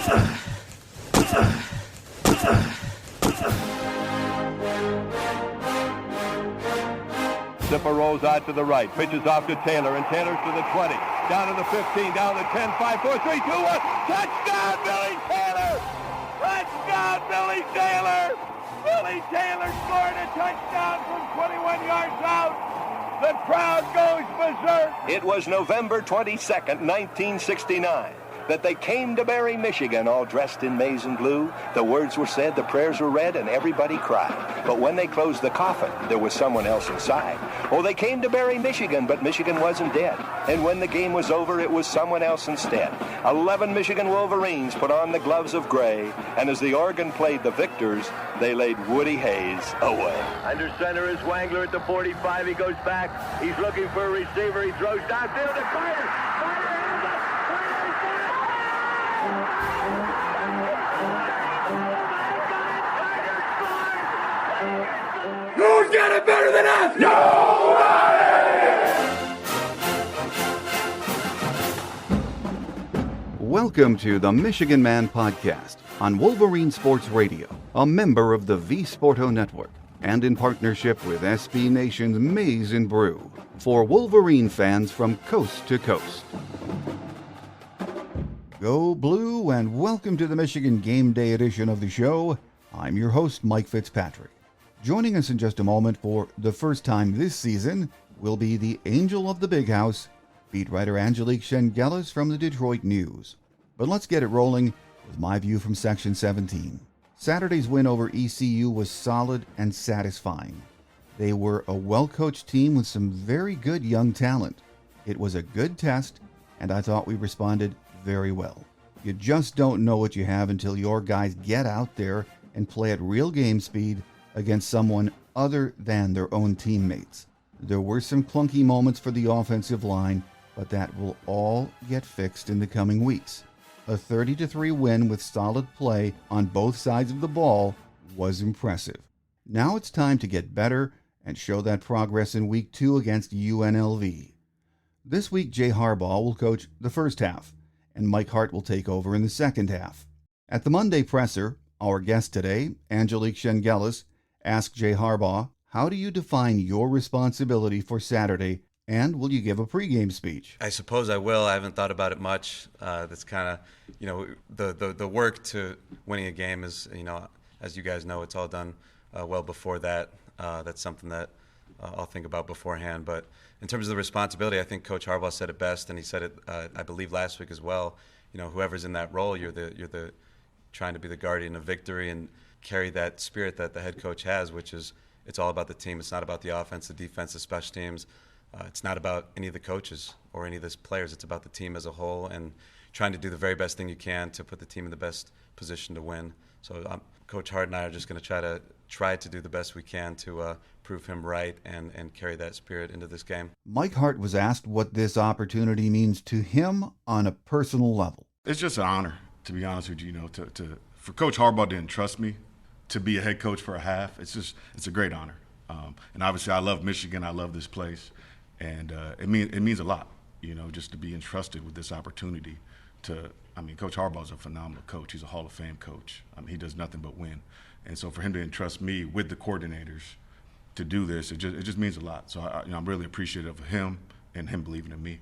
Zipper rolls out to the right, pitches off to Taylor, and Taylor's to the 20, down to the 15, down to the 10, 5, 4, 3, 2, 1. Touchdown, Billy Taylor! Touchdown, Billy Taylor! Billy Taylor scored a touchdown from 21 yards out. The crowd goes berserk. It was November 22nd, 1969. That they came to Barry, Michigan, all dressed in maize and blue. The words were said, the prayers were read, and everybody cried. But when they closed the coffin, there was someone else inside. Oh, they came to Barry, Michigan, but Michigan wasn't dead. And when the game was over, it was someone else instead. 11 Michigan Wolverines put on the gloves of gray, and as the organ played the victors, they laid Woody Hayes away. Under center is Wangler at the 45. He goes back. He's looking for a receiver. He throws downfield to Carter. Who's got it better than us? Nobody! Welcome to the Michigan Man Podcast on Wolverine Sports Radio, a member of the V Sporto Network, and in partnership with SB Nation's Maize and Brew, for Wolverine fans from coast to coast. Go Blue, and welcome to the Michigan Game Day edition of the show. I'm your host, Mike Fitzpatrick. Joining us in just a moment for the first time this season will be the Angel of the Big House, beat writer Angelique Chengelis from the Detroit News. But let's get it rolling with my view from Section 17. Saturday's win over ECU was solid and satisfying. They were a well-coached team with some very good young talent. It was a good test, and I thought we responded very well. You just don't know what you have until your guys get out there and play at real game speed against someone other than their own teammates. There were some clunky moments for the offensive line, but that will all get fixed in the coming weeks. A 30-3 win with solid play on both sides of the ball was impressive. Now it's time to get better and show that progress in Week 2 against UNLV. This week, Jay Harbaugh will coach the first half, and Mike Hart will take over in the second half. At the Monday presser, our guest today, Angelique Chengelis, asked Jay Harbaugh, how do you define your responsibility for Saturday, and will you give a pregame speech? I suppose I will. I haven't thought about it much. That's kind of, the work to winning a game is, as you guys know, it's all done well before that. That's something that I'll think about beforehand. But in terms of the responsibility, I think Coach Harbaugh said it best, and he said it, I believe, last week as well. Whoever's in that role, you're the trying to be the guardian of victory and carry that spirit that the head coach has, which is it's all about the team. It's not about the offense, the defense, the special teams. It's not about any of the coaches or any of the players. It's about the team as a whole and trying to do the very best thing you can to put the team in the best position to win. So Coach Hart and I are just going to try to do the best we can to prove him right and carry that spirit into this game. Mike Hart was asked what this opportunity means to him on a personal level. It's just an honor, to be honest with you. For Coach Harbaugh to entrust me to be a head coach for a half, it's a great honor. And obviously, I love Michigan. I love this place, and it means a lot. Just to be entrusted with this opportunity Coach Harbaugh's a phenomenal coach. He's a Hall of Fame coach. He does nothing but win. And so for him to entrust me with the coordinators to do this, it just means a lot. So I'm really appreciative of him and him believing in me.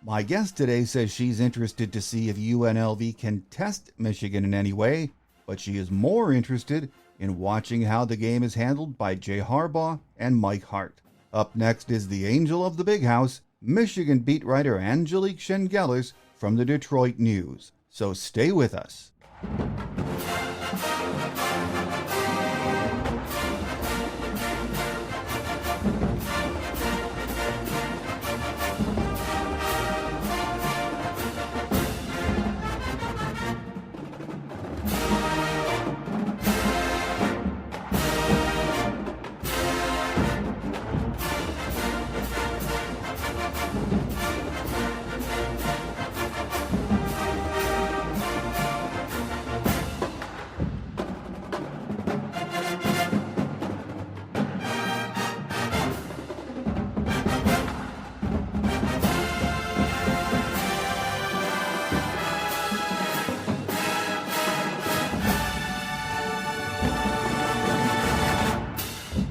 My guest today says she's interested to see if UNLV can test Michigan in any way, but she is more interested in watching how the game is handled by Jay Harbaugh and Mike Hart. Up next is the Angel of the Big House, Michigan beat writer Angelique Chengelis from the Detroit News. So stay with us.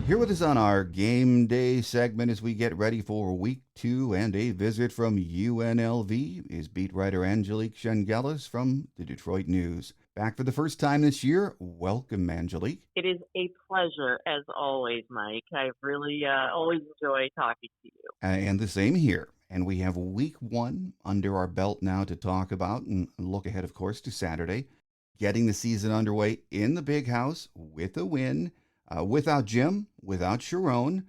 Here with us on our game day segment as we get ready for week 2 and a visit from UNLV is beat writer Angelique Chengelis from the Detroit News. Back for the first time this year. Welcome, Angelique. It is a pleasure, as always, Mike. I really always enjoy talking to you. And the same here. And we have week 1 under our belt now to talk about and look ahead, of course, to Saturday. Getting the season underway in the big house with a win. Without Jim, without Sharon.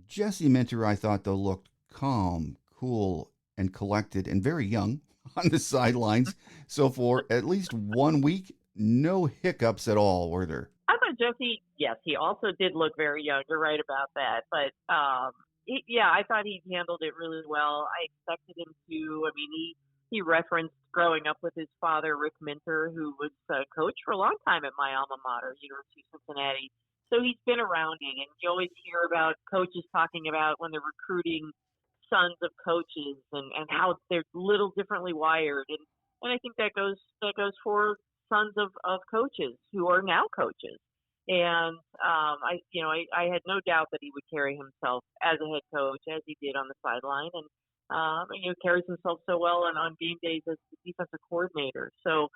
Jesse Minter, I thought, though, looked calm, cool, and collected and very young on the sidelines. So for at least 1 week, no hiccups at all, were there? I thought Jesse, yes, he also did look very young. You're right about that. But, I thought he handled it really well. I expected him to. I mean, he referenced growing up with his father, Rick Minter, who was a coach for a long time at my alma mater, University of Cincinnati. So he's been around it, and you always hear about coaches talking about when they're recruiting sons of coaches and how they're a little differently wired. And I think that goes for sons of coaches who are now coaches. And I had no doubt that he would carry himself as a head coach as he did on the sideline, and carries himself so well on game days as the defensive coordinator. So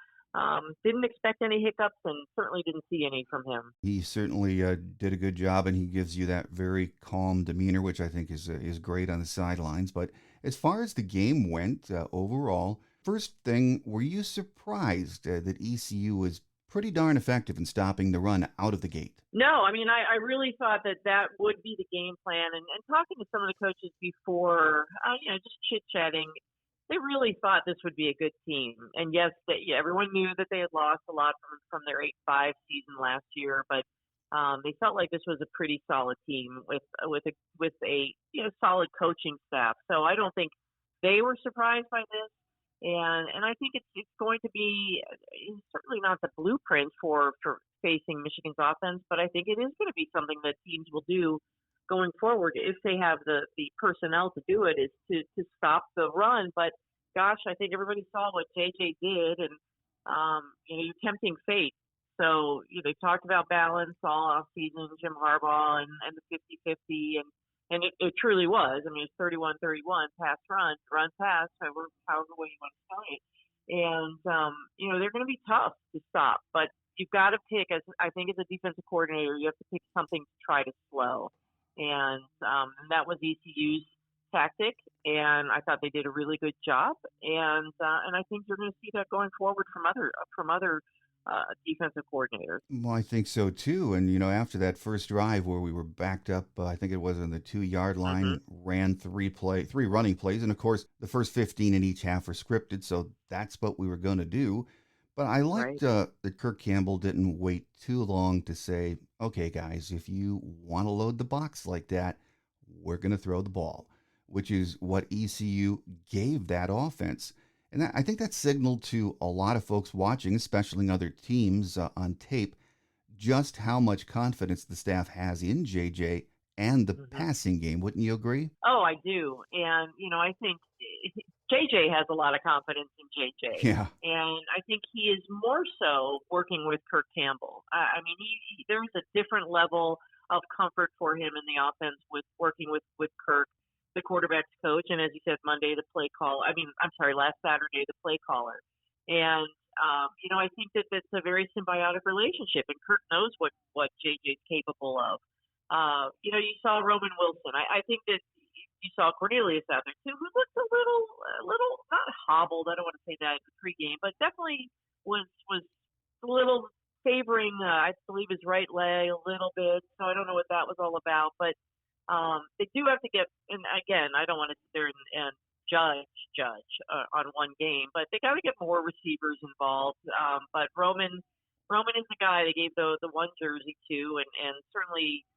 didn't expect any hiccups and certainly didn't see any from him. He certainly did a good job, and he gives you that very calm demeanor, which I think is great on the sidelines. But as far as the game went overall, first thing, were you surprised that ECU was pretty darn effective in stopping the run out of the gate? No, I mean, I really thought that would be the game plan. And talking to some of the coaches before, just chit-chatting, they really thought this would be a good team. And yes, everyone knew that they had lost a lot from their 8-5 season last year, but they felt like this was a pretty solid team with a solid coaching staff. So I don't think they were surprised by this. And I think it's going to be certainly not the blueprint for facing Michigan's offense, but I think it is going to be something that teams will do going forward if they have the personnel to do it, is to stop the run. But gosh, I think everybody saw what JJ did, and you're tempting fate. So they talked about balance all off season, Jim Harbaugh and the 50-50, and it truly was. I mean, it's 31-31 pass run pass, however way you want to say it. And they're going to be tough to stop, but you've got to pick, as I think as a defensive coordinator, you have to pick something to try to slow. And that was ECU's tactic, and I thought they did a really good job. And I think you're going to see that going forward from other defensive coordinators. Well, I think so too. And after that first drive where we were backed up, I think it was on the 2-yard line, ran three running plays, and of course the first 15 in each half were scripted, so that's what we were going to do. But I liked that Kirk Campbell didn't wait too long to say, okay, guys, if you want to load the box like that, we're going to throw the ball, which is what ECU gave that offense. And I think that signaled to a lot of folks watching, especially other teams on tape, just how much confidence the staff has in JJ and the passing game. Wouldn't you agree? Oh, I do. And, I think JJ has a lot of confidence in JJ. Yeah. And I think he is more so working with Kirk Campbell. I mean, there's a different level of comfort for him in the offense with working with Kirk, the quarterback's coach, and as you said, last Saturday, the play caller. And, I think that that's a very symbiotic relationship, and Kirk knows what JJ's capable of. You saw Roman Wilson. I think that you saw Cornelius out there too, who looked a little not hobbled. I don't want to say that in the pregame, but definitely was a little favoring, I believe, his right leg a little bit. So I don't know what that was all about, but they do have to get. And again, I don't want to sit there and judge on one game, but they got to get more receivers involved. But Roman is the guy they gave the one jersey to, and certainly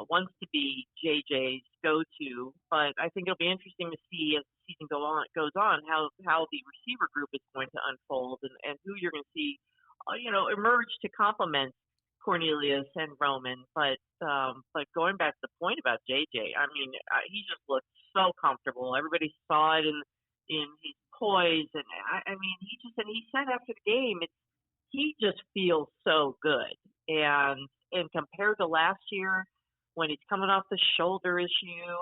wants to be JJ's go-to. But I think it'll be interesting to see as the season goes on how the receiver group is going to unfold and who you're going to see emerge to complement Cornelius and Roman. But going back to the point about JJ, I mean, he just looked so comfortable. Everybody saw it in his poise, and I mean, he said after the game, he just feels so good. And compared to last year, when he's coming off the shoulder issue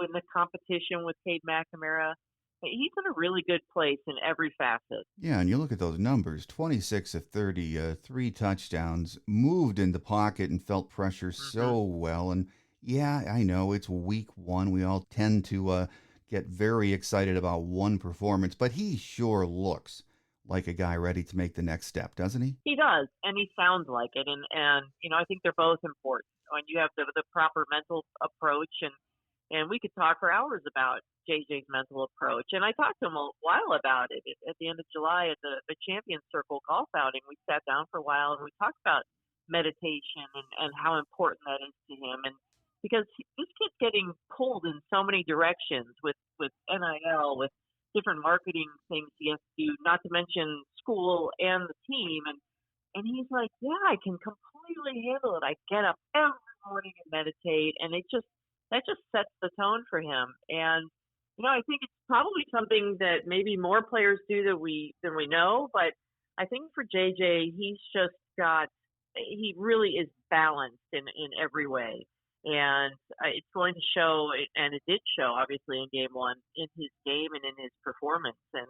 and the competition with Cade McNamara. He's in a really good place in every facet. Yeah, and you look at those numbers, 26 of 30, 3 touchdowns, moved in the pocket and felt pressure so well. And yeah, I know it's week one. We all tend to get very excited about one performance, but he sure looks like a guy ready to make the next step, doesn't he? He does, and he sounds like it. And I think they're both important. When you have the proper mental approach, and we could talk for hours about JJ's mental approach. And I talked to him a while about it at the end of July at the Champions Circle golf outing. We sat down for a while and we talked about meditation and how important that is to him. And because this kid's getting pulled in so many directions with NIL, with different marketing things he has to do, not to mention school and the team. And he's like, yeah, I can completely handle it. I get up every morning and meditate, and that just sets the tone for him. And I think it's probably something that maybe more players do than we know. But I think for JJ, he really is balanced in every way. And it's going to show, and it did show, obviously, in game one, in his game and in his performance. And,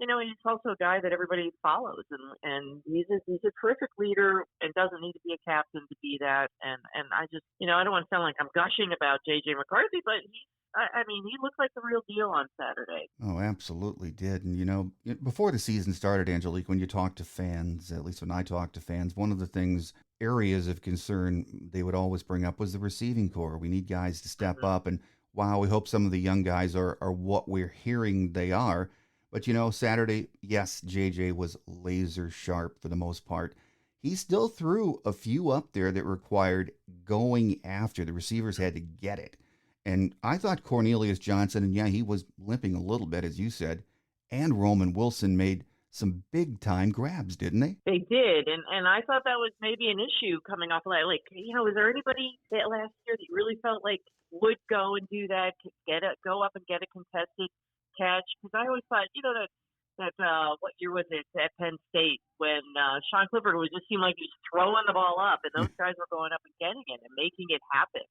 he's also a guy that everybody follows. And he's a terrific leader and doesn't need to be a captain to be that. And I just, I don't want to sound like I'm gushing about J.J. McCarthy, but he looked like the real deal on Saturday. Oh, absolutely did. And, before the season started, Angelique, when you talk to fans, at least when I talk to fans, one of the areas of concern they would always bring up was the receiving corps. We need guys to step up. And wow, we hope some of the young guys are what we're hearing they are. But, Saturday, yes, JJ was laser sharp for the most part. He still threw a few up there that required going after. The receivers had to get it. And I thought Cornelius Johnson, and yeah, he was limping a little bit, as you said, and Roman Wilson made some big-time grabs, didn't they? They did, and I thought that was maybe an issue coming off of that. Like, was there anybody that last year that you really felt like would go and do that, go up and get a contested catch? Because I always thought, that what year was it at Penn State when Sean Clifford would just seem like he was throwing the ball up, and those guys were going up and getting it and making it happen.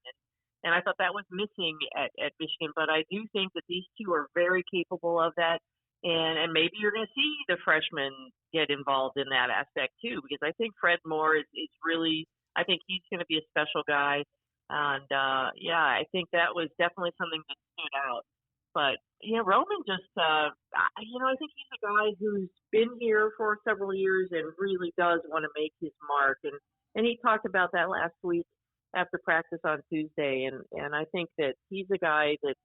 And I thought that was missing at Michigan, but I do think that these two are very capable of that. And maybe you're going to see the freshmen get involved in that aspect too, because I think Fred Moore is really, I think he's going to be a special guy. And I think that was definitely something that stood out. But Roman just, I think he's a guy who's been here for several years and really does want to make his mark. And he talked about that last week after practice on Tuesday, and I think that he's a guy that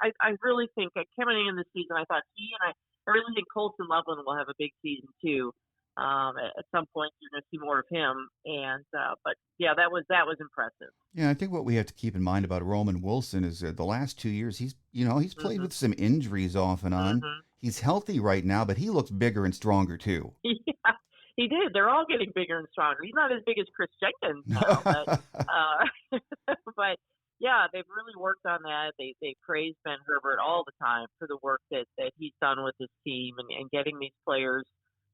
I really think coming in the season, I thought I really think Colston Loveland will have a big season too. At some point, you're going to see more of him, and but yeah, that was impressive. Yeah, I think what we have to keep in mind about Roman Wilson is the last 2 years he's played with some injuries off and on. He's healthy right now, but he looks bigger and stronger too. Yeah. He did. They're all getting bigger and stronger. He's not as big as Chris Jenkins now, but yeah, they've really worked on that. They praise Ben Herbert all the time for the work that he's done with his team and getting these players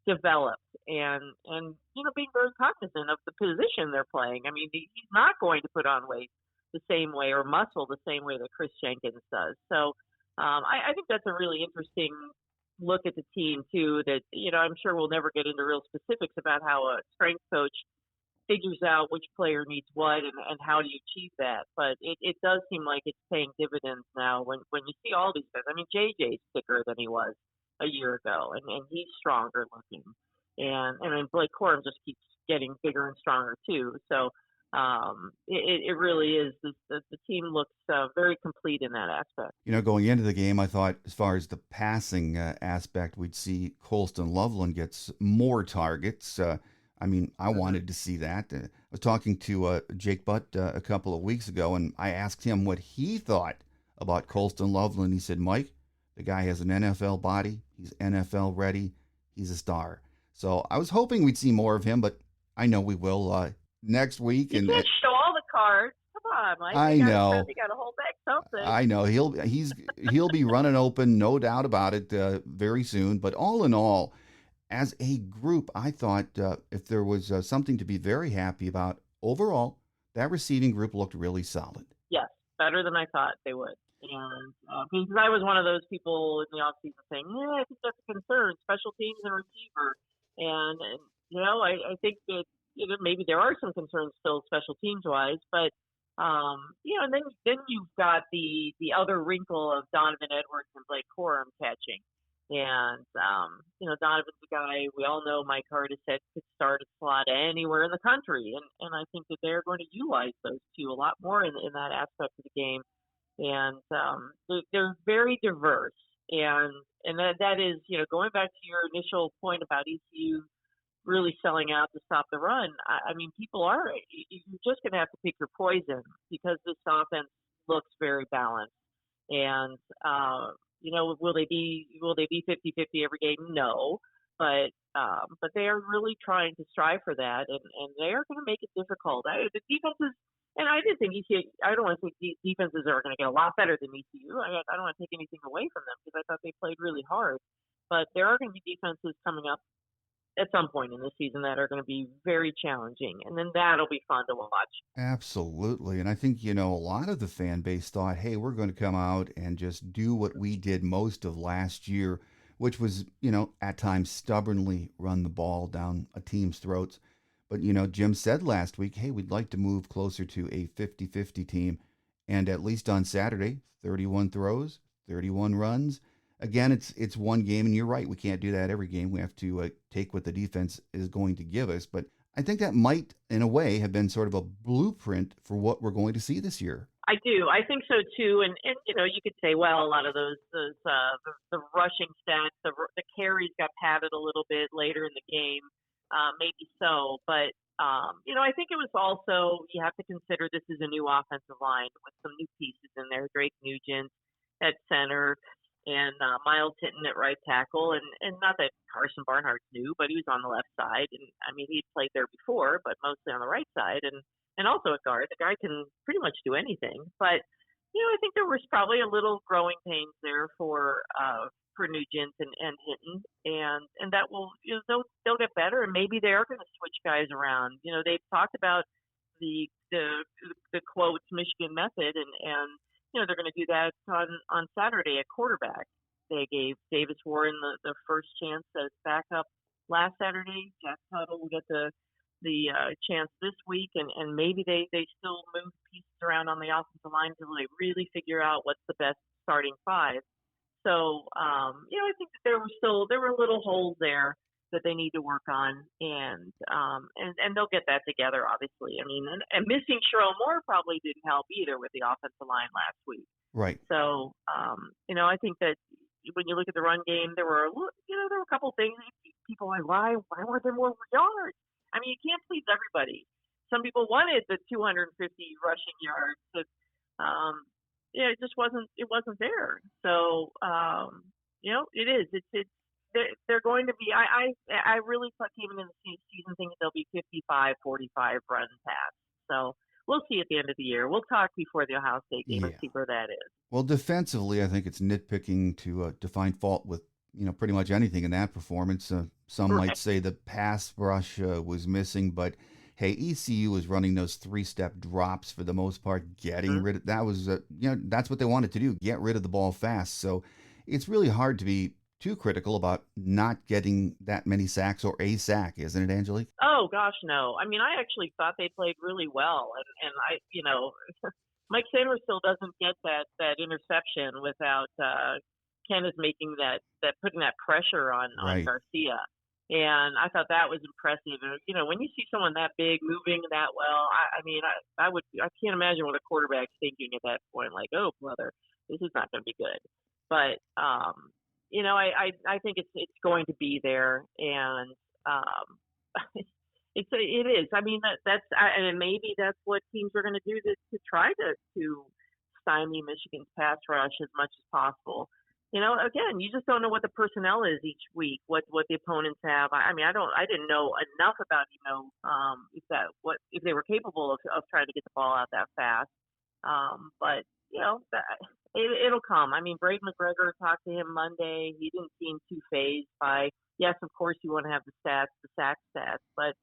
developed and being very cognizant of the position they're playing. I mean, he's not going to put on weight the same way or muscle the same way that Chris Jenkins does. So I think that's a really interesting look at the team too, that I'm sure we'll never get into real specifics about how a strength coach figures out which player needs what and how do you achieve that, but it does seem like it's paying dividends now when you see all these guys. I mean, JJ's thicker than he was a year ago, and he's stronger looking, and then Blake Corum just keeps getting bigger and stronger too. So it really is. The team looks very complete in that aspect. Going into the game, I thought as far as the passing aspect, we'd see Colston Loveland gets more targets. I wanted to see that. I was talking to Jake Butt a couple of weeks ago, and I asked him what he thought about Colston Loveland. He said, Mike, the guy has an NFL body. He's NFL ready. He's a star. So I was hoping we'd see more of him, but I know we will next week. You can't show all the cards. Come on, Mike. I know. You got to hold back something. I know. He'll be running open, no doubt about it, very soon. But all in all, as a group, I thought if there was something to be very happy about overall, that receiving group looked really solid. Yes, better than I thought they would. And because I was one of those people in the offseason saying, yeah, I think that's a concern, special teams and receiver. And I think that maybe there are some concerns still special teams wise, but and then you've got the other wrinkle of Donovan Edwards and Blake Corum catching. And Donovan's a guy we all know Mike Hart has said could start a slot anywhere in the country, and I think that they're going to utilize those two a lot more in that aspect of the game. And they're very diverse, and that is going back to your initial point about ECU really selling out to stop the run. I mean, you're just going to have to pick your poison because this offense looks very balanced. And will they be 50-50 every game? No, but they are really trying to strive for that, and they are going to make it difficult. The defenses, and I did think ECU. I don't want to think defenses are going to get a lot better than ECU. I don't want to take anything away from them because I thought they played really hard, but there are going to be defenses coming up at some point in the season that are going to be very challenging, and then that'll be fun to watch. Absolutely. And I think, a lot of the fan base thought, hey, we're going to come out and just do what we did most of last year, which was, at times stubbornly run the ball down a team's throats. But, Jim said last week, hey, we'd like to move closer to a 50-50 team. And at least on Saturday, 31 throws, 31 runs. Again, it's one game, and you're right. We can't do that every game. We have to take what the defense is going to give us. But I think that might, in a way, have been sort of a blueprint for what we're going to see this year. I do. I think so too. And you could say, well, a lot of those the rushing stats, the carries got padded a little bit later in the game, maybe so. But I think it was also, you have to consider this is a new offensive line with some new pieces in there. Drake Nugent at center. And Miles Hinton at right tackle, and not that Carson Barnhart's new, but he was on the left side, and I mean he'd played there before, but mostly on the right side, and also at guard. The guy can pretty much do anything, but I think there was probably a little growing pains there for Nugent and Hinton, and that will they'll get better, and maybe they are going to switch guys around. They've talked about the quotes Michigan method, and they're going to do that on Saturday at quarterback. They gave Davis Warren the first chance as backup last Saturday. Jack Tuttle will get the chance this week, and maybe they still move pieces around on the offensive line until they really figure out what's the best starting five. So, I think that there were little holes there that they need to work on, and they'll get that together, obviously. I mean, and missing Sherrell Moore probably didn't help either with the offensive line last week. Right. So, I think that when you look at the run game, there were a couple things. People were like, why weren't there more yards? I mean, you can't please everybody. Some people wanted the 250 rushing yards, but it just wasn't there. So, it is. It's they're going to be. I really came into the season thinking they'll be 55-45 run pass. So we'll see at the end of the year. We'll talk before the Ohio State game and see where that is. Well, defensively, I think it's nitpicking to find fault with pretty much anything in that performance. Some might say the pass rush was missing, but hey, ECU was running those 3-step drops for the most part, getting rid of that was that's what they wanted to do, get rid of the ball fast. So it's really hard to be too critical about not getting that many sacks or a sack, isn't it, Angelique? Oh gosh, no. I mean, I actually thought they played really well, and I, Mike Sanders still doesn't get that interception without Kenneth making that putting that pressure on Garcia, and I thought that was impressive. And when you see someone that big moving that well, I can't imagine what a quarterback's thinking at that point. Like, oh brother, this is not going to be good. But I think it's going to be there, and it is. I mean, and maybe that's what teams are going to do to try to stymie Michigan's pass rush as much as possible. Again, you just don't know what the personnel is each week, what the opponents have. I didn't know enough about if they were capable of trying to get the ball out that fast. But it'll come. I mean, Braden McGregor talked to him Monday. He didn't seem too fazed by, yes, of course you want to have the sack stats, but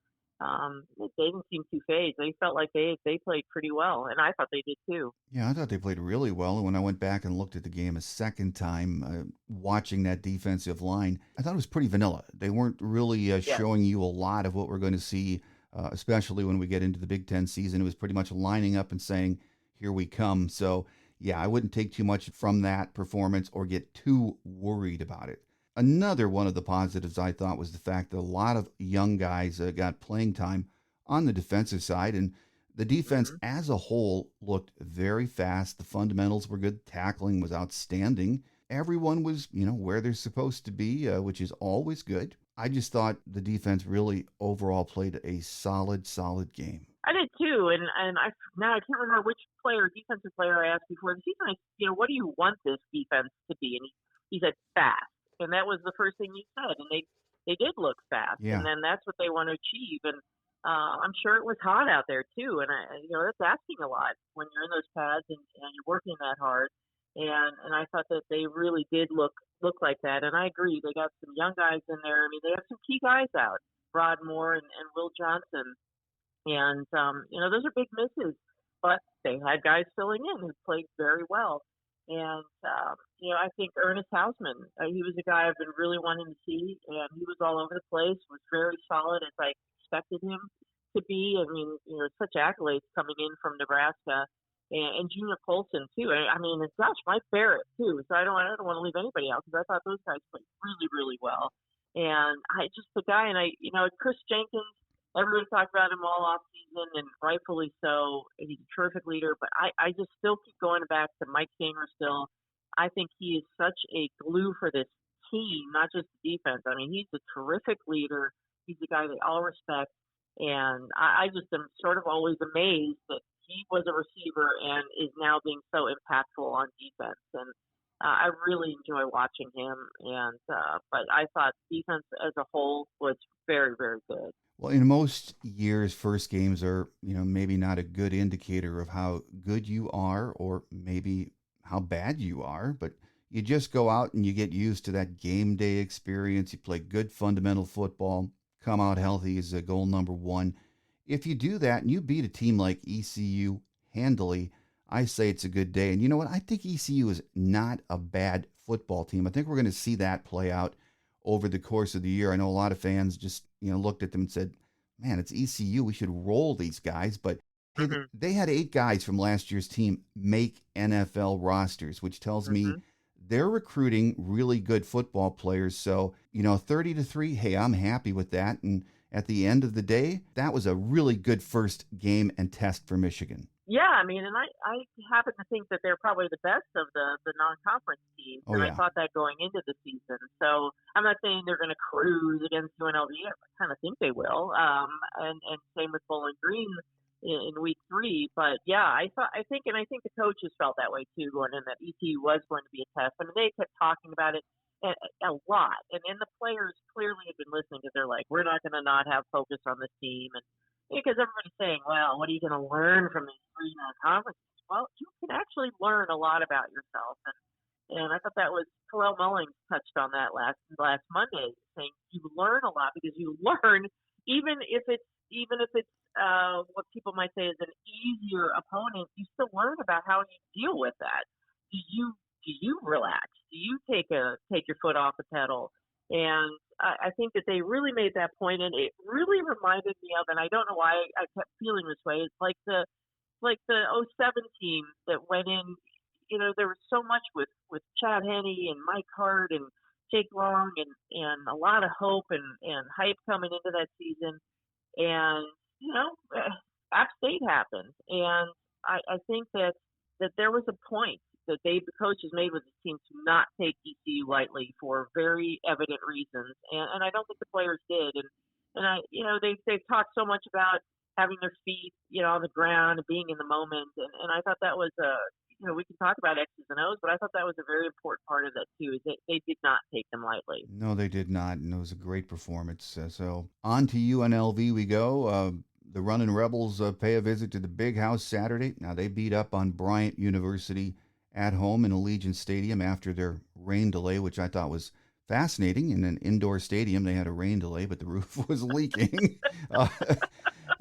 they didn't seem too phased. They felt like they played pretty well, and I thought they did too. Yeah, I thought they played really well. And when I went back and looked at the game a second time, watching that defensive line, I thought it was pretty vanilla. They weren't really Yeah. showing you a lot of what we're going to see, especially when we get into the Big Ten season. It was pretty much lining up and saying, here we come. So, yeah, I wouldn't take too much from that performance or get too worried about it. Another one of the positives I thought was the fact that a lot of young guys got playing time on the defensive side, and the defense hmm as a whole looked very fast. The fundamentals were good. Tackling was outstanding. Everyone was, where they're supposed to be, which is always good. I just thought the defense really overall played a solid, solid game. I did too, and now I can't remember which defensive player I asked before the season. What do you want this defense to be? And he said fast, and that was the first thing he said. And they did look fast, and Yeah. then that's what they want to achieve. And I'm sure it was hot out there too, and that's asking a lot when you're in those pads and you're working that hard. And I thought that they really did look like that. And I agree, they got some young guys in there. I mean, they have some key guys out, Rod Moore and Will Johnson. And, those are big misses, but they had guys filling in who played very well. And, I think Ernest Hausman, he was a guy I've been really wanting to see, and he was all over the place, was very solid as I expected him to be. I mean, such accolades coming in from Nebraska. And Junior Colson, too. I mean, and gosh, Mike Barrett, too. So I don't want to leave anybody out because I thought those guys played really, really well. And the guy, and Chris Jenkins, everybody talked about him all off season, and rightfully so. He's a terrific leader, but I just still keep going back to Mike Sanger still. I think he is such a glue for this team, not just the defense. I mean, he's a terrific leader. He's a guy they all respect. And I just am sort of always amazed that he was a receiver and is now being so impactful on defense. And I really enjoy watching him. And but I thought defense as a whole was very, very good. Well, in most years, first games are, maybe not a good indicator of how good you are or maybe how bad you are, but you just go out and you get used to that game day experience. You play good fundamental football, come out healthy is goal number one. If you do that and you beat a team like ECU handily, I say it's a good day. And you know what? I think ECU is not a bad football team. I think we're going to see that play out over the course of the year. I know a lot of fans just, looked at them and said, man, it's ECU. We should roll these guys. But hey, hmm they had 8 guys from last year's team make NFL rosters, which tells me hmm they're recruiting really good football players. So, 30-3, hey, I'm happy with that. And at the end of the day, that was a really good first game and test for Michigan. Yeah, I mean, and I happen to think that they're probably the best of the non-conference teams, Oh, and I yeah. thought that going into the season. So I'm not saying they're going to cruise against UNLV. I kind of think they will. And same with Bowling Green in week 3. But yeah, I think the coaches felt that way too, going in that ECU was going to be a test. I mean, they kept talking about it a lot, and the players clearly have been listening because they're like, we're not going to not have focus on this team. And because everybody's saying, well, what are you going to learn from these 3 non-conferences? Well, you can actually learn a lot about yourself. And I thought that was Terrell Mullings touched on that last Monday, saying you learn a lot because you learn even if it's what people might say is an easier opponent, you still learn about how you deal with that. Do you relax? Do you take your foot off the pedal? And I think that they really made that point, and it really reminded me of, and I don't know why I kept feeling this way. It's like the '07 team that went in. There was so much with Chad Henne and Mike Hart and Jake Long and a lot of hope and hype coming into that season. And App State happened, and I think that there was a point that the coaches made with the team to not take ECU lightly for very evident reasons, and I don't think the players did. And they've talked so much about having their feet on the ground and being in the moment, and I thought that was we can talk about X's and O's, but I thought that was a very important part of that too. Is that they did not take them lightly. No, they did not, and it was a great performance. So on to UNLV we go. The Runnin' Rebels pay a visit to the Big House Saturday. Now, they beat up on Bryant University at home in Allegiant Stadium after their rain delay, which I thought was fascinating. In an indoor stadium, they had a rain delay, but the roof was leaking. uh,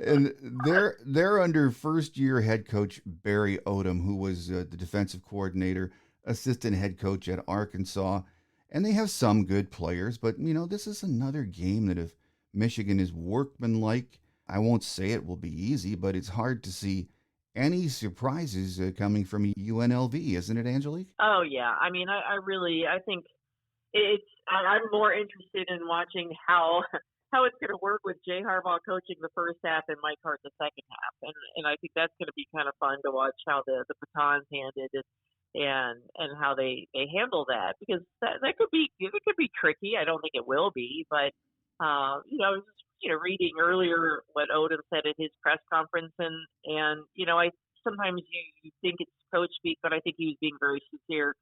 and they're under first-year head coach Barry Odom, who was the defensive coordinator, assistant head coach at Arkansas. And they have some good players, but, this is another game that if Michigan is workmanlike, I won't say it will be easy, but it's hard to see any surprises coming from UNLV, isn't it, Angelique? Oh yeah, I mean, I think I'm more interested in watching how it's going to work with Jay Harbaugh coaching the first half and Mike Hart the second half, and I think that's going to be kind of fun to watch how the baton's handed and how they handle that, because that could be tricky. I don't think it will be, but I was just reading earlier what Odom said at his press conference, and I sometimes you think it's coach speak, but I think he was being very sincere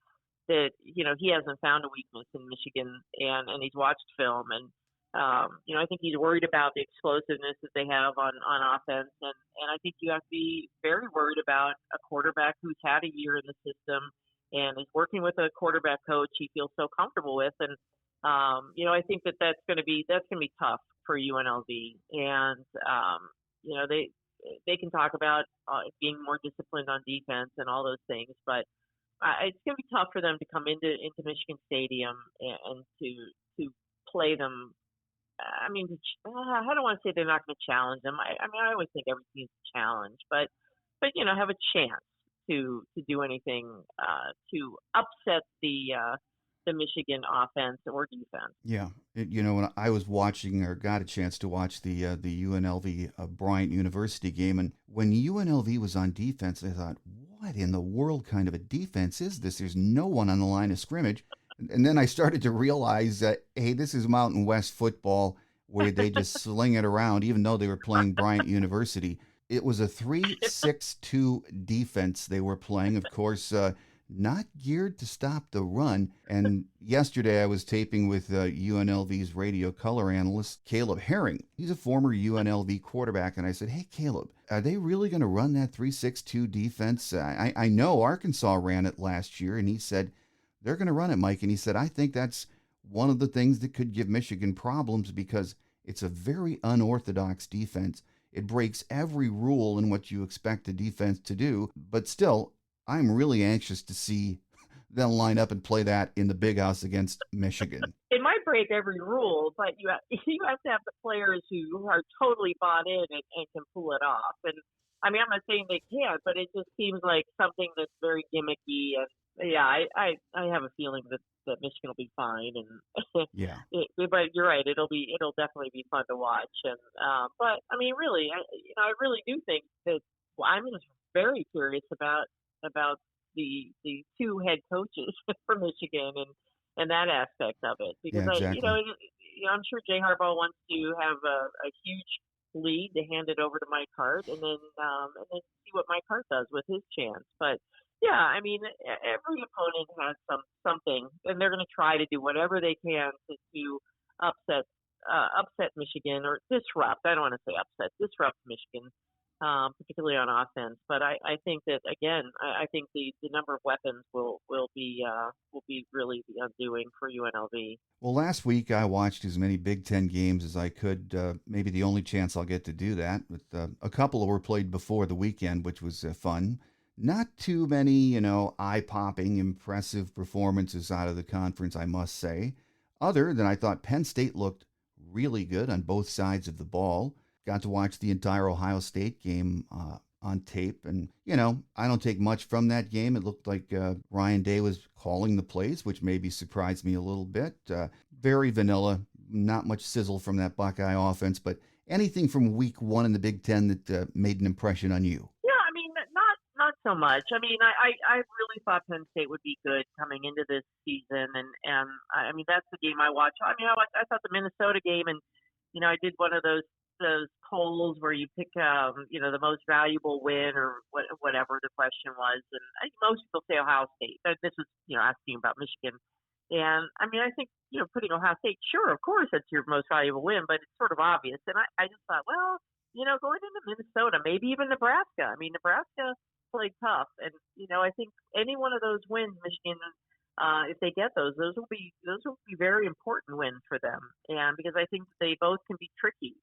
that he hasn't found a weakness in Michigan, and he's watched film, and I think he's worried about the explosiveness that they have on offense, and I think you have to be very worried about a quarterback who's had a year in the system and is working with a quarterback coach he feels so comfortable with, and I think that's going to be tough for UNLV, and they can talk about being more disciplined on defense and all those things, but it's going to be tough for them to come into Michigan Stadium and to play them. I mean, I don't want to say they're not going to challenge them. I mean, I always think every team's a challenge, but have a chance to do anything to upset the Michigan offense or defense. Yeah, when I was watching, or got a chance to watch the UNLV Bryant University game, and when UNLV was on defense, I thought, what in the world kind of a defense is this? There's no one on the line of scrimmage. And then I started to realize that, hey, this is Mountain West football where they just sling it around, even though they were playing Bryant University. It was a 3-6-2 defense they were playing, of course, not geared to stop the run. And yesterday I was taping with UNLV's radio color analyst, Caleb Herring. He's a former UNLV quarterback. And I said, hey, Caleb, are they really going to run that 3-6-2 defense? I know Arkansas ran it last year, and he said, they're going to run it, Mike. And he said, I think that's one of the things that could give Michigan problems because it's a very unorthodox defense. It breaks every rule in what you expect a defense to do. But still, I'm really anxious to see them line up and play that in the Big House against Michigan. It might break every rule, but you have to have the players who are totally bought in and can pull it off. And I mean, I'm not saying they can't, but it just seems like something that's very gimmicky. And yeah, I have a feeling that Michigan will be fine, and yeah. But you're right, it'll definitely be fun to watch, and but I mean, really, I really do think that I'm just very curious about the two head coaches for Michigan and that aspect of it, because yeah, exactly. I'm sure Jay Harbaugh wants to have a huge lead to hand it over to Mike Hart, and then see what Mike Hart does with his chance, but. Yeah, I mean, every opponent has something, and they're going to try to do whatever they can to upset Michigan, or disrupt. I don't want to say upset, disrupt Michigan, particularly on offense. But I think that again, I think the number of weapons will be really the undoing for UNLV. Well, last week I watched as many Big Ten games as I could. Maybe the only chance I'll get to do that. But a couple were played before the weekend, which was fun. Not too many, eye-popping, impressive performances out of the conference, I must say. Other than I thought Penn State looked really good on both sides of the ball. Got to watch the entire Ohio State game on tape. And, I don't take much from that game. It looked like Ryan Day was calling the plays, which maybe surprised me a little bit. Very vanilla, not much sizzle from that Buckeye offense. But anything from week one in the Big Ten that made an impression on you? Not so much. I mean, I really thought Penn State would be good coming into this season, and I mean that's the game I watched. I mean, I thought the Minnesota game, and I did one of those polls where you pick the most valuable win or whatever the question was, and I think most people say Ohio State. This was asking about Michigan, and I mean I think putting Ohio State, sure, of course that's your most valuable win, but it's sort of obvious, and I just thought, well, going into Minnesota, maybe even Nebraska. I mean, Nebraska played tough, and I think any one of those wins Michigan if they get those will be very important wins for them, and because I think they both can be tricky.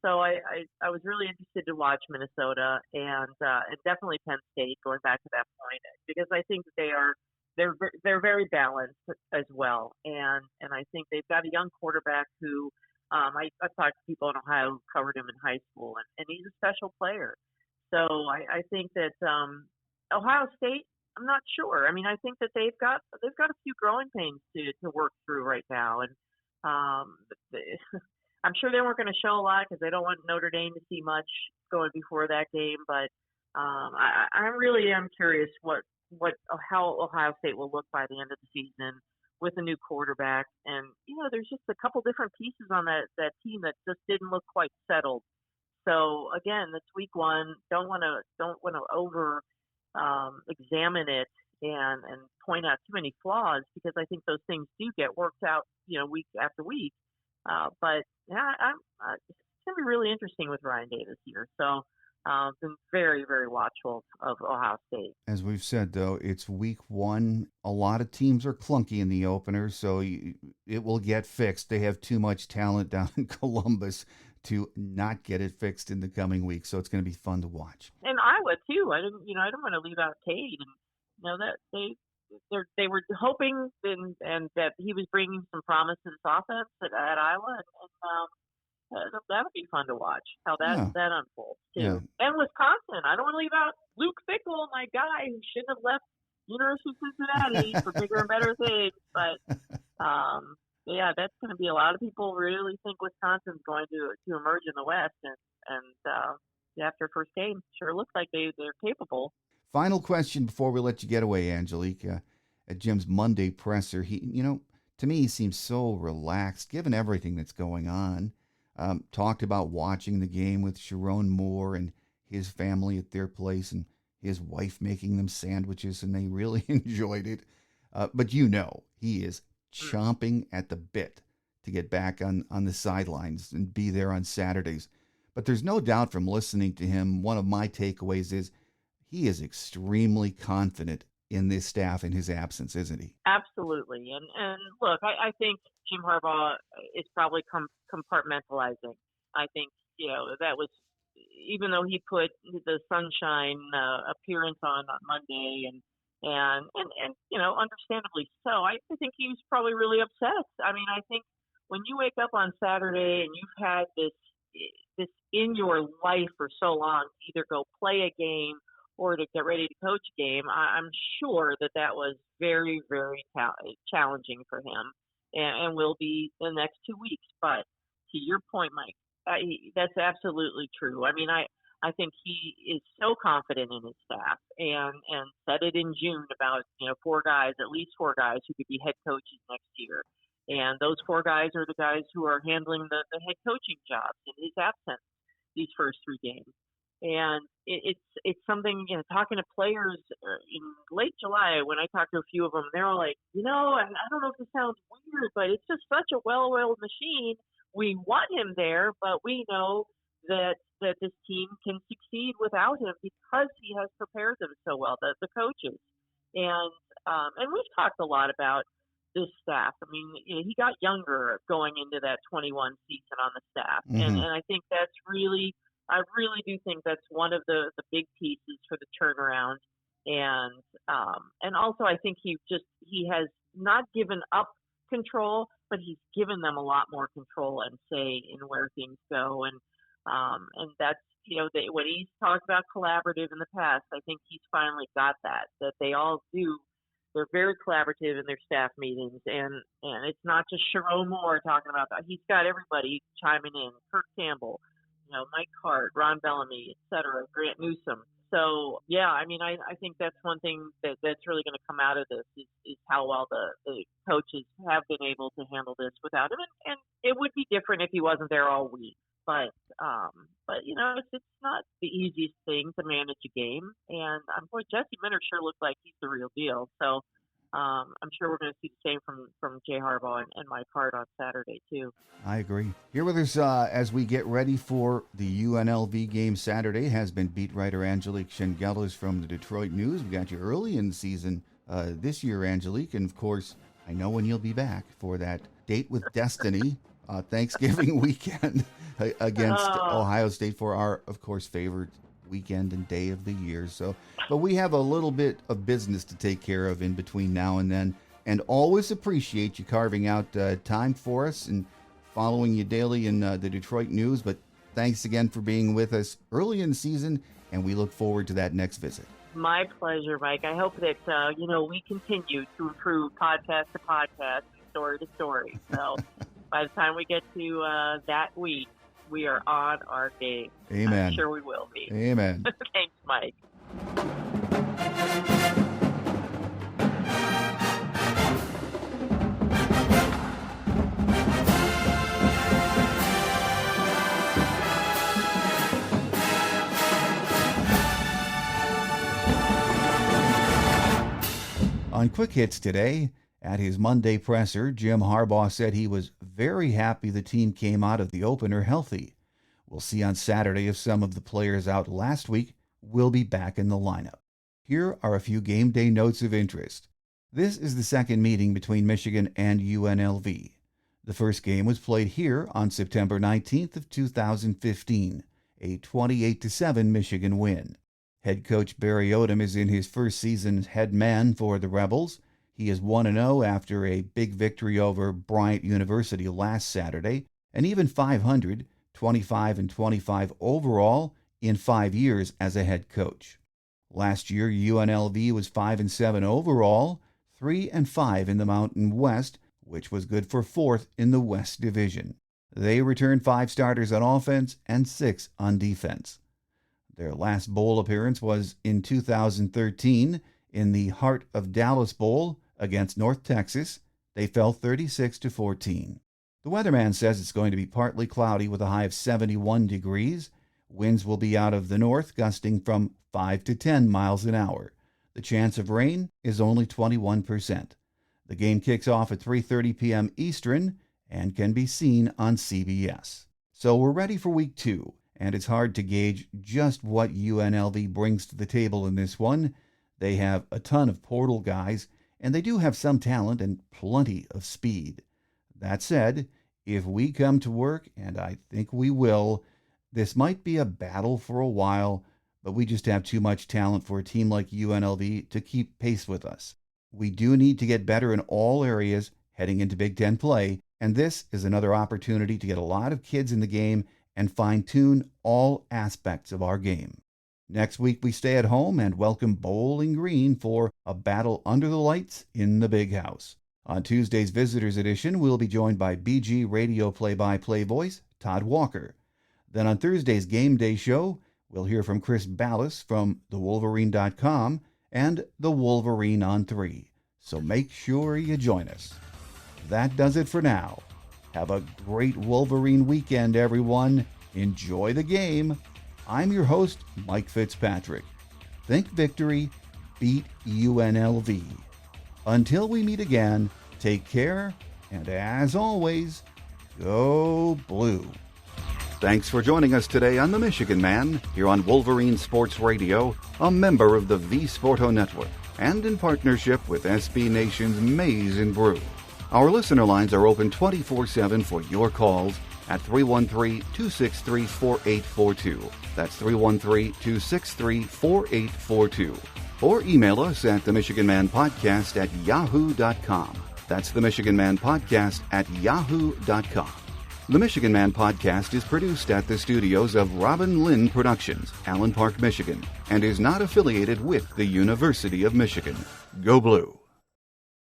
So I was really interested to watch Minnesota and definitely Penn State, going back to that point, because I think they're very balanced as well, and I think they've got a young quarterback who I've talked to people in Ohio who covered him in high school, and he's a special player. So I think that Ohio State, I'm not sure. I mean, I think that they've got a few growing pains to work through right now, and I'm sure they weren't going to show a lot because they don't want Notre Dame to see much going before that game. But I really am curious how Ohio State will look by the end of the season with a new quarterback. And there's just a couple different pieces on that team that just didn't look quite settled. So again, it's week one. Don't want to over examine it and point out too many flaws, because I think those things do get worked out, week after week. But yeah, it's going to be really interesting with Ryan Day this year. So been very, very watchful of Ohio State. As we've said, though, it's week one. A lot of teams are clunky in the opener, so it will get fixed. They have too much talent down in Columbus to not get it fixed in the coming weeks. So it's going to be fun to watch. And Iowa too. I didn't want to leave out Cade, and that they were hoping and that he was bringing some promise to this offense at Iowa, and that'll be fun to watch how that unfolds too. Yeah. And Wisconsin, I don't want to leave out Luke Fickell, my guy who shouldn't have left University of Cincinnati for bigger and better things. But yeah, that's going to be a lot of people really think Wisconsin's going to emerge in the West, and after first game, sure looks like they're capable. Final question before we let you get away, Angelique. At Jim's Monday presser, he, to me, he seems so relaxed given everything that's going on. Talked about watching the game with Sharon Moore and his family at their place and his wife making them sandwiches, and they really enjoyed it. But he is chomping at the bit to get back on the sidelines and be there on Saturdays. But there's no doubt from listening to him, one of my takeaways is he is extremely confident in this staff in his absence, isn't he? Absolutely. And look, I think Jim Harbaugh is probably compartmentalizing. I think, that was, even though he put the sunshine appearance on Monday and understandably so, I think he was probably really upset. I mean, I think when you wake up on Saturday and you've had this in your life for so long, to either go play a game or to get ready to coach a game, I'm sure that was very, very challenging for him and will be the next 2 weeks. But to your point, Mike, that's absolutely true. I mean, I think he is so confident in his staff and said it in June about, at least four guys who could be head coaches next year. And those four guys are the guys who are handling the head coaching jobs in his absence these first three games. And it's something, talking to players in late July, when I talked to a few of them, they're all like, and I don't know if this sounds weird, but it's just such a well-oiled machine. We want him there, but we know that this team can succeed without him because he has prepared them so well, the coaches. And we've talked a lot about this staff. I mean, he got younger going into that 21 season on the staff. Mm-hmm. And I think I really do think that's one of the big pieces for the turnaround. And also I think he has not given up control, but he's given them a lot more control and say in where things go. And that's, when he's talked about collaborative in the past, I think he's finally got that they all do. They're very collaborative in their staff meetings, and it's not just Sharon Moore talking about that. He's got everybody chiming in, Kirk Campbell, Mike Hart, Ron Bellamy, et cetera, Grant Newsome. So, yeah, I mean, I think that's one thing that's really going to come out of this is how well the coaches have been able to handle this without him. And it would be different if he wasn't there all week. But it's not the easiest thing to manage a game. And boy, Jesse Minter sure looks like he's the real deal. So I'm sure we're going to see the same from Jay Harbaugh and Mike Hart on Saturday, too. I agree. Here with us as we get ready for the UNLV game Saturday has been beat writer Angelique Chengelis from the Detroit News. We got you early in the season this year, Angelique. And of course, I know when you'll be back for that Date with Destiny Thanksgiving weekend against Ohio State for our, of course, favorite weekend and day of the year. So, but we have a little bit of business to take care of in between now and then, and always appreciate you carving out time for us and following you daily in the Detroit news. But thanks again for being with us early in the season, and we look forward to that next visit. My pleasure, Mike. I hope that, we continue to improve podcast to podcast, story to story. So by the time we get to that week, we are on our game. Amen. I'm sure we will be. Amen. Thanks, Mike. On Quick Hits today, at his Monday presser, Jim Harbaugh said he was very happy the team came out of the opener healthy. We'll see on Saturday if some of the players out last week will be back in the lineup. Here are a few game day notes of interest. This is the second meeting between Michigan and UNLV. The first game was played here on September 19th of 2015, a 28-7 Michigan win. Head coach Barry Odom is in his first season as head man for the Rebels. He is 1-0 after a big victory over Bryant University last Saturday, and even 500, 25-25 overall in 5 years as a head coach. Last year, UNLV was 5-7 overall, 3-5 in the Mountain West, which was good for 4th in the West Division. They returned 5 starters on offense and 6 on defense. Their last bowl appearance was in 2013 in the Hart of Dallas Bowl against North Texas. They fell 36-14. The weatherman says it's going to be partly cloudy with a high of 71 degrees. Winds will be out of the north, gusting from 5 to 10 miles an hour. The chance of rain is only 21%. The game kicks off at 3:30 p.m. Eastern and can be seen on CBS. So we're ready for week 2. And it's hard to gauge just what UNLV brings to the table in this one. They have a ton of portal guys, and they do have some talent and plenty of speed. That said, if we come to work, and I think we will, this might be a battle for a while, but we just have too much talent for a team like UNLV to keep pace with us. We do need to get better in all areas heading into Big Ten play, and this is another opportunity to get a lot of kids in the game and fine-tune all aspects of our game. Next week, we stay at home and welcome Bowling Green for a battle under the lights in the Big House. On Tuesday's Visitors Edition, we'll be joined by BG Radio play-by-play voice Todd Walker. Then on Thursday's Game Day show, we'll hear from Chris Ballas from thewolverine.com and The Wolverine on 3. So make sure you join us. That does it for now. Have a great Wolverine weekend, everyone. Enjoy the game. I'm your host, Mike Fitzpatrick. Think victory, beat UNLV. Until we meet again, take care, and as always, go blue. Thanks for joining us today on The Michigan Man, here on Wolverine Sports Radio, a member of the V-Sporto Network, and in partnership with SB Nation's Maize and Brew. Our listener lines are open 24/7 for your calls at 313-263-4842. That's 313-263-4842. Or email us at themichiganmanpodcast@yahoo.com. That's themichiganmanpodcast@yahoo.com. The Michigan Man Podcast is produced at the studios of Robin Lynn Productions, Allen Park, Michigan, and is not affiliated with the University of Michigan. Go Blue!